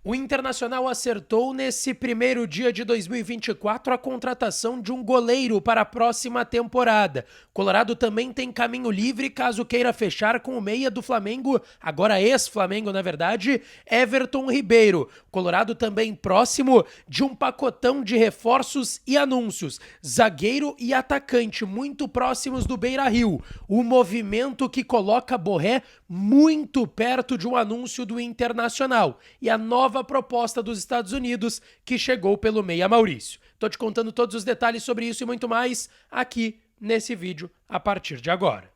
O Internacional acertou nesse primeiro dia de 2024 a contratação de um goleiro para a próxima temporada. Colorado também tem caminho livre caso queira fechar com o meia do Flamengo, agora ex-Flamengo na verdade, Everton Ribeiro. Colorado também próximo de um pacotão de reforços e anúncios. Zagueiro e atacante muito próximos do Beira-Rio. O movimento que coloca Borré muito perto de um anúncio do Internacional. E a nova proposta dos Estados Unidos que chegou pelo meia Maurício. Tô te contando todos os detalhes sobre isso e muito mais aqui nesse vídeo a partir de agora.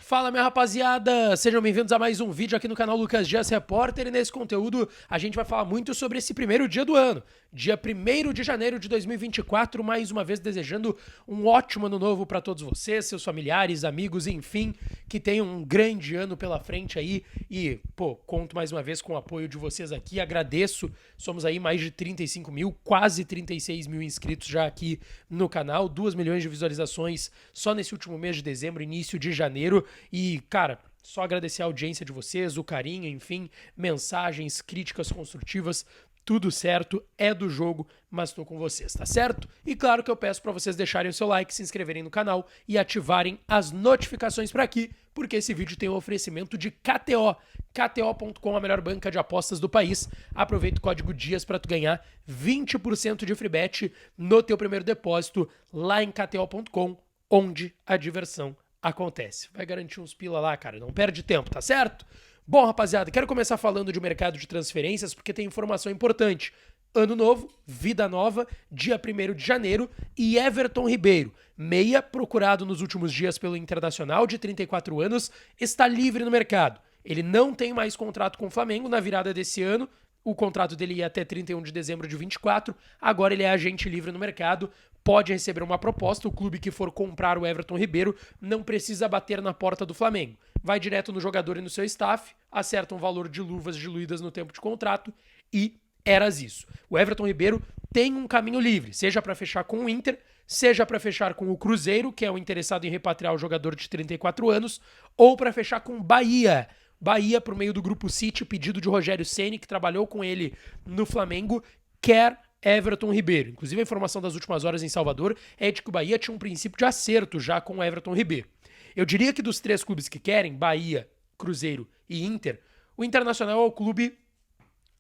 Fala, minha rapaziada! Sejam bem-vindos a mais um vídeo aqui no canal Lucas Dias Repórter, e nesse conteúdo a gente vai falar muito sobre esse primeiro dia do ano, dia 1º de janeiro de 2024, mais uma vez desejando um ótimo ano novo para todos vocês, seus familiares, amigos, enfim, que tenham um grande ano pela frente aí e, conto mais uma vez com o apoio de vocês aqui, agradeço, somos aí mais de 35 mil, quase 36 mil inscritos já aqui no canal, 2 milhões de visualizações só nesse último mês de dezembro, início de janeiro. E, cara, só agradecer a audiência de vocês, o carinho, enfim, mensagens, críticas construtivas, tudo certo, é do jogo, mas tô com vocês, tá certo? E claro que eu peço pra vocês deixarem o seu like, se inscreverem no canal e ativarem as notificações por aqui, porque esse vídeo tem um oferecimento de KTO. KTO.com, a melhor banca de apostas do país. Aproveita o código DIAS para tu ganhar 20% de free bet no teu primeiro depósito lá em KTO.com, onde a diversão acontece. Vai garantir uns pila lá, cara. Não perde tempo, tá certo? Bom, rapaziada, quero começar falando de mercado de transferências porque tem informação importante. Ano novo, vida nova, dia 1º de janeiro e Everton Ribeiro, meia procurado nos últimos dias pelo Internacional de 34 anos, está livre no mercado. Ele não tem mais contrato com o Flamengo na virada desse ano. O contrato dele ia até 31 de dezembro de 24, agora ele é agente livre no mercado, pode receber uma proposta, o clube que for comprar o Everton Ribeiro não precisa bater na porta do Flamengo. Vai direto no jogador e no seu staff, acerta um valor de luvas diluídas no tempo de contrato e eras isso. O Everton Ribeiro tem um caminho livre, seja para fechar com o Inter, seja para fechar com o Cruzeiro, que é o interessado em repatriar o jogador de 34 anos, ou para fechar com o Bahia. Bahia, por meio do Grupo City, pedido de Rogério Ceni, que trabalhou com ele no Flamengo, quer Everton Ribeiro. Inclusive, a informação das últimas horas em Salvador é de que o Bahia tinha um princípio de acerto já com o Everton Ribeiro. Eu diria que dos três clubes que querem, Bahia, Cruzeiro e Inter, o Internacional é o clube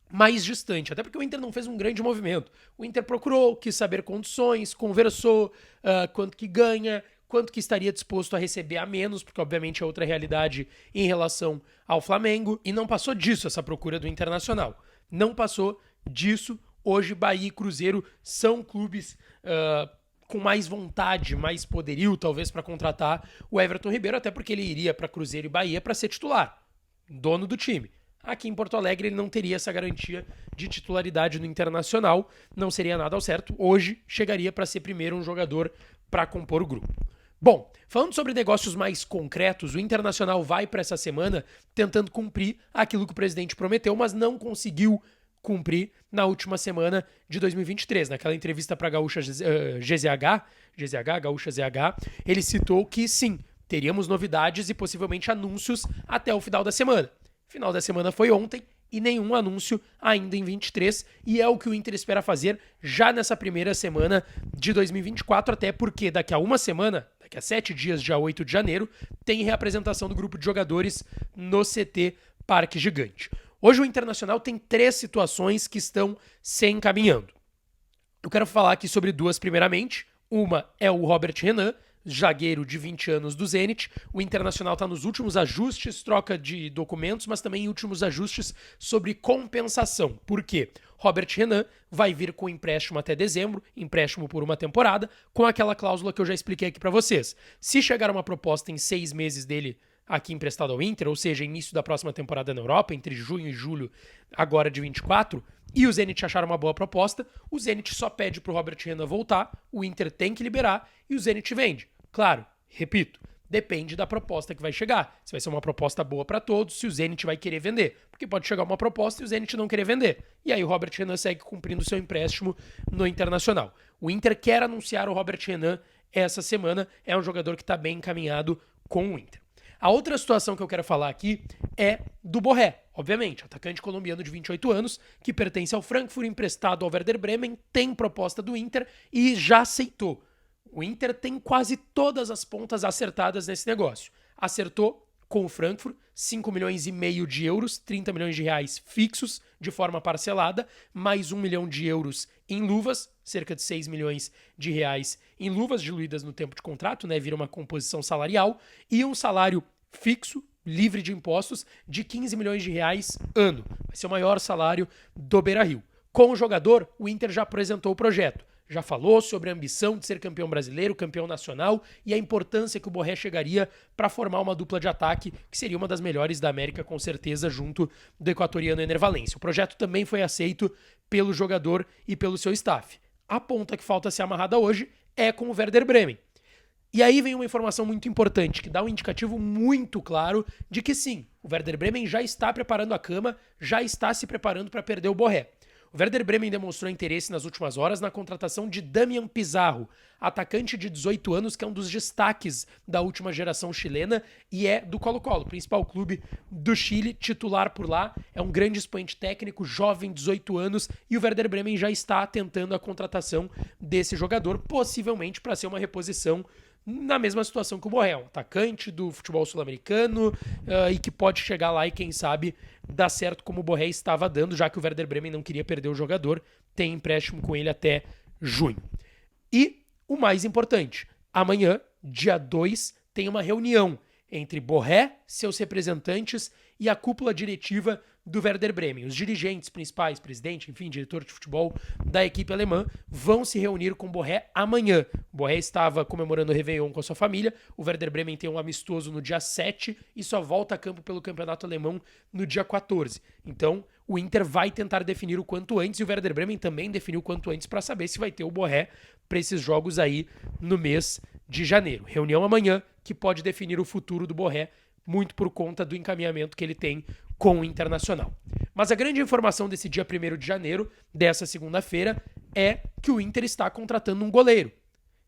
mais distante, até porque o Inter não fez um grande movimento. O Inter procurou, quis saber condições, conversou, quanto que ganha, quanto que estaria disposto a receber a menos, porque obviamente é outra realidade em relação ao Flamengo, e não passou disso essa procura do Internacional. Não passou disso. Hoje Bahia e Cruzeiro são clubes com mais vontade, mais poderio talvez para contratar o Everton Ribeiro, até porque ele iria para Cruzeiro e Bahia para ser titular, dono do time. Aqui em Porto Alegre ele não teria essa garantia de titularidade no Internacional, não seria nada ao certo. Hoje chegaria para ser primeiro um jogador para compor o grupo. Bom, falando sobre negócios mais concretos, o Internacional vai para essa semana tentando cumprir aquilo que o presidente prometeu, mas não conseguiu cumprir na última semana de 2023. Naquela entrevista para a Gaúcha Gaúcha ZH, ele citou que sim, teríamos novidades e possivelmente anúncios até o final da semana. Final da semana foi ontem e nenhum anúncio ainda em 23, e é o que o Inter espera fazer já nessa primeira semana de 2024, até porque daqui a uma semana, daqui a 7 dias, dia 8 de janeiro, tem reapresentação do grupo de jogadores no CT Parque Gigante. Hoje o Internacional tem 3 situações que estão se encaminhando. Eu quero falar aqui sobre 2 primeiramente. Uma é o Robert Renan, zagueiro de 20 anos do Zenit. O Internacional está nos últimos ajustes, troca de documentos, mas também em últimos ajustes sobre compensação. Por quê? Robert Renan vai vir com empréstimo até dezembro, empréstimo por uma temporada, com aquela cláusula que eu já expliquei aqui para vocês. Se chegar uma proposta em 6 meses dele aqui emprestado ao Inter, ou seja, início da próxima temporada na Europa, entre junho e julho agora de 24, e o Zenit achar uma boa proposta, o Zenit só pede pro Robert Renan voltar, o Inter tem que liberar e o Zenit vende. Claro, repito, depende da proposta que vai chegar. Se vai ser uma proposta boa para todos, se o Zenit vai querer vender. Porque pode chegar uma proposta e o Zenit não querer vender. E aí o Robert Renan segue cumprindo seu empréstimo no Internacional. O Inter quer anunciar o Robert Renan essa semana. É um jogador que está bem encaminhado com o Inter. A outra situação que eu quero falar aqui é do Borré, obviamente, atacante colombiano de 28 anos, que pertence ao Frankfurt, emprestado ao Werder Bremen, tem proposta do Inter e já aceitou. O Inter tem quase todas as pontas acertadas nesse negócio. Acertou com o Frankfurt, 5 milhões e meio de euros, 30 milhões de reais fixos, de forma parcelada, mais 1 milhão de euros em luvas, cerca de 6 milhões de reais em luvas diluídas no tempo de contrato, né, vira uma composição salarial, e um salário fixo, livre de impostos, de 15 milhões de reais ano. Vai ser o maior salário do Beira-Rio. Com o jogador, o Inter já apresentou o projeto. Já falou sobre a ambição de ser campeão brasileiro, campeão nacional e a importância que o Borré chegaria para formar uma dupla de ataque que seria uma das melhores da América, com certeza, junto do equatoriano Ener Valencia. O projeto também foi aceito pelo jogador e pelo seu staff. A ponta que falta ser amarrada hoje é com o Werder Bremen. E aí vem uma informação muito importante, que dá um indicativo muito claro de que sim, o Werder Bremen já está preparando a cama, já está se preparando para perder o Borré. O Werder Bremen demonstrou interesse nas últimas horas na contratação de Damian Pizarro, atacante de 18 anos, que é um dos destaques da última geração chilena e é do Colo-Colo, principal clube do Chile, titular por lá. É um grande expoente técnico, jovem, 18 anos, e o Werder Bremen já está tentando a contratação desse jogador, possivelmente para ser uma reposição na mesma situação que o Borré, um atacante do futebol sul-americano e que pode chegar lá e, quem sabe, dar certo como o Borré estava dando, já que o Werder Bremen não queria perder o jogador, tem empréstimo com ele até junho. E o mais importante, amanhã, dia 2, tem uma reunião entre Borré, seus representantes e a cúpula diretiva do Werder Bremen. Os dirigentes principais, presidente, enfim, diretor de futebol da equipe alemã, vão se reunir com o Borré amanhã. O Borré estava comemorando o Réveillon com a sua família. O Werder Bremen tem um amistoso no dia 7 e só volta a campo pelo campeonato alemão no dia 14. Então, o Inter vai tentar definir o quanto antes e o Werder Bremen também definiu o quanto antes para saber se vai ter o Borré para esses jogos aí no mês de janeiro. Reunião amanhã que pode definir o futuro do Borré, muito por conta do encaminhamento que ele tem com o Internacional. Mas a grande informação desse dia 1º de janeiro, dessa segunda-feira, é que o Inter está contratando um goleiro.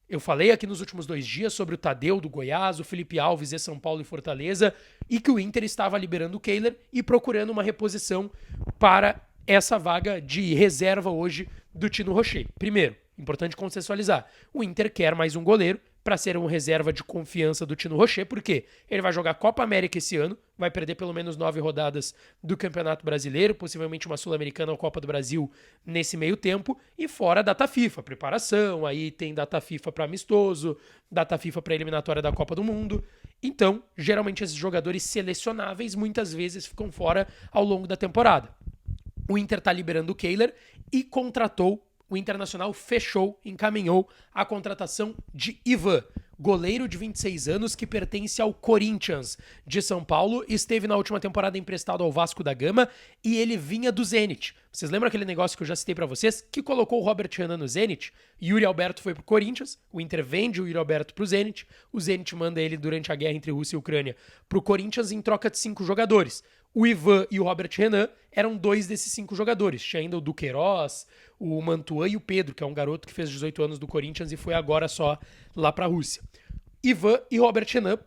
Eu falei aqui nos últimos 2 dias sobre o Tadeu do Goiás, o Felipe Alves de São Paulo e Fortaleza, e que o Inter estava liberando o Kehler e procurando uma reposição para essa vaga de reserva hoje do Tino Rochet. Primeiro, importante contextualizar, o Inter quer mais um goleiro para ser um reserva de confiança do Tino Rochet, porque ele vai jogar Copa América esse ano, vai perder pelo menos 9 rodadas do Campeonato Brasileiro, possivelmente uma Sul-Americana ou Copa do Brasil nesse meio tempo, e fora a data FIFA, preparação, aí tem data FIFA para amistoso, data FIFA para eliminatória da Copa do Mundo. Então, geralmente esses jogadores selecionáveis muitas vezes ficam fora ao longo da temporada. O Inter está liberando o Kehler e contratou, o Internacional fechou, encaminhou a contratação de Ivan, goleiro de 26 anos que pertence ao Corinthians de São Paulo, esteve na última temporada emprestado ao Vasco da Gama e ele vinha do Zenit. Vocês lembram aquele negócio que eu já citei pra vocês, que colocou o Robert Renan no Zenit? Yuri Alberto foi pro Corinthians, o Inter vende o Yuri Alberto pro Zenit, o Zenit manda ele durante a guerra entre Rússia e Ucrânia pro Corinthians em troca de 5 jogadores. O Ivan e o Robert Renan eram 2 desses 5 jogadores. Tinha ainda o Duqueiroz, o Mantuan e o Pedro, que é um garoto que fez 18 anos do Corinthians e foi agora só lá pra Rússia. Ivan e Robert Renan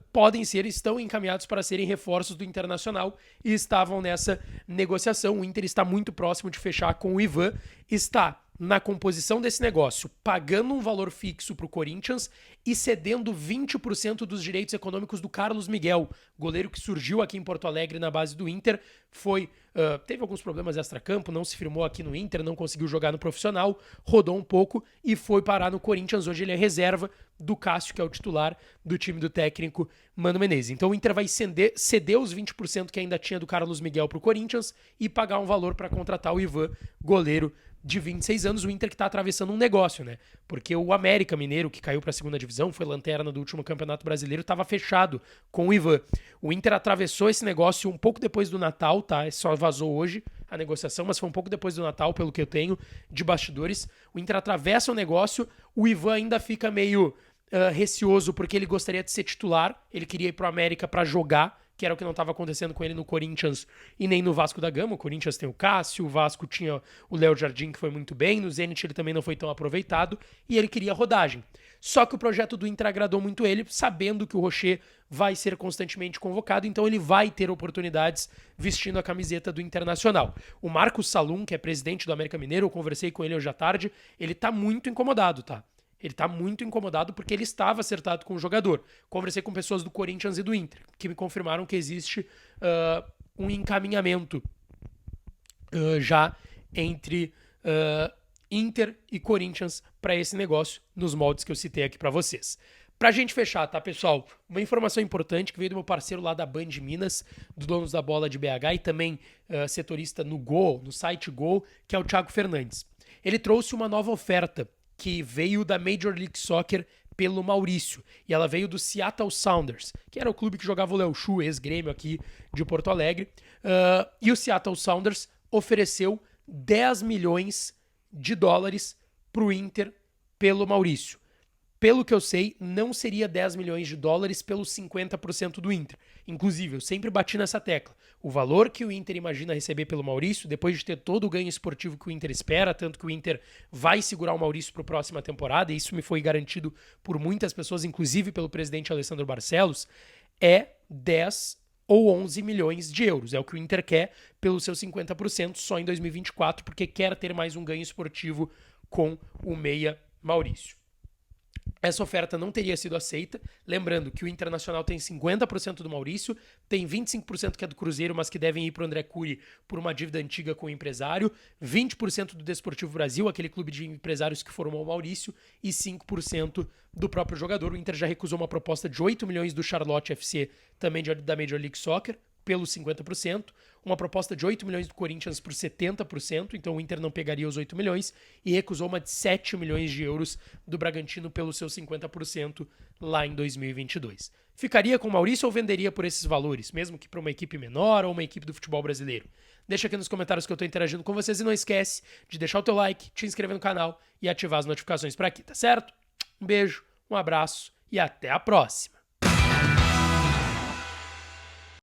estão encaminhados para serem reforços do Internacional e estavam nessa negociação. O Inter está muito próximo de fechar com o Ivan, está na composição desse negócio, pagando um valor fixo para o Corinthians e cedendo 20% dos direitos econômicos do Carlos Miguel, goleiro que surgiu aqui em Porto Alegre na base do Inter, teve alguns problemas extracampo, não se firmou aqui no Inter, não conseguiu jogar no profissional, rodou um pouco e foi parar no Corinthians. Hoje ele é reserva do Cássio, que é o titular do time do técnico Mano Menezes. Então o Inter vai ceder os 20% que ainda tinha do Carlos Miguel para o Corinthians e pagar um valor para contratar o Ivan, goleiro de 26 anos, o Inter que está atravessando um negócio, né? Porque o América Mineiro, que caiu para a segunda divisão, foi lanterna do último Campeonato Brasileiro, estava fechado com o Ivan. O Inter atravessou esse negócio um pouco depois do Natal, tá? Só vazou hoje a negociação, mas foi um pouco depois do Natal, pelo que eu tenho de bastidores. O Inter atravessa o negócio, o Ivan ainda fica meio receoso porque ele gostaria de ser titular, ele queria ir para o América para jogar, que era o que não estava acontecendo com ele no Corinthians e nem no Vasco da Gama. O Corinthians tem o Cássio, o Vasco tinha o Léo Jardim, que foi muito bem, no Zenit ele também não foi tão aproveitado, e ele queria rodagem. Só que o projeto do Inter agradou muito ele, sabendo que o Rocher vai ser constantemente convocado, então ele vai ter oportunidades vestindo a camiseta do Internacional. O Marcos Salum, que é presidente do América Mineiro, eu conversei com ele hoje à tarde, ele tá muito incomodado, tá? Ele tá muito incomodado porque ele estava acertado com o jogador. Conversei com pessoas do Corinthians e do Inter, que me confirmaram que existe um encaminhamento já entre Inter e Corinthians para esse negócio nos moldes que eu citei aqui para vocês. Pra gente fechar, tá, pessoal? Uma informação importante que veio do meu parceiro lá da Band Minas, do Donos da Bola de BH e também setorista no Gol, no site Gol, que é o Thiago Fernandes. Ele trouxe uma nova oferta que veio da Major League Soccer pelo Maurício. E ela veio do Seattle Sounders, que era o clube que jogava o Léo Chu, ex-grêmio aqui de Porto Alegre. E o Seattle Sounders ofereceu 10 milhões de dólares pro Inter pelo Maurício. Pelo que eu sei, não seria 10 milhões de dólares pelos 50% do Inter. Inclusive, eu sempre bati nessa tecla. O valor que o Inter imagina receber pelo Maurício, depois de ter todo o ganho esportivo que o Inter espera, tanto que o Inter vai segurar o Maurício para a próxima temporada, e isso me foi garantido por muitas pessoas, inclusive pelo presidente Alessandro Barcelos, é 10 ou 11 milhões de euros. É o que o Inter quer pelos seus 50% só em 2024, porque quer ter mais um ganho esportivo com o meia Maurício. Essa oferta não teria sido aceita. Lembrando que o Internacional tem 50% do Maurício, tem 25% que é do Cruzeiro, mas que devem ir para o André Cury por uma dívida antiga com o empresário, 20% do Desportivo Brasil, aquele clube de empresários que formou o Maurício, e 5% do próprio jogador. O Inter já recusou uma proposta de 8 milhões do Charlotte FC, também da Major League Soccer, pelos 50%, uma proposta de 8 milhões do Corinthians por 70%, então o Inter não pegaria os 8 milhões, e recusou uma de 7 milhões de euros do Bragantino pelos seus 50% lá em 2022. Ficaria com o Maurício ou venderia por esses valores, mesmo que para uma equipe menor ou uma equipe do futebol brasileiro? Deixa aqui nos comentários que eu estou interagindo com vocês e não esquece de deixar o teu like, te inscrever no canal e ativar as notificações para aqui, tá certo? Um beijo, um abraço e até a próxima!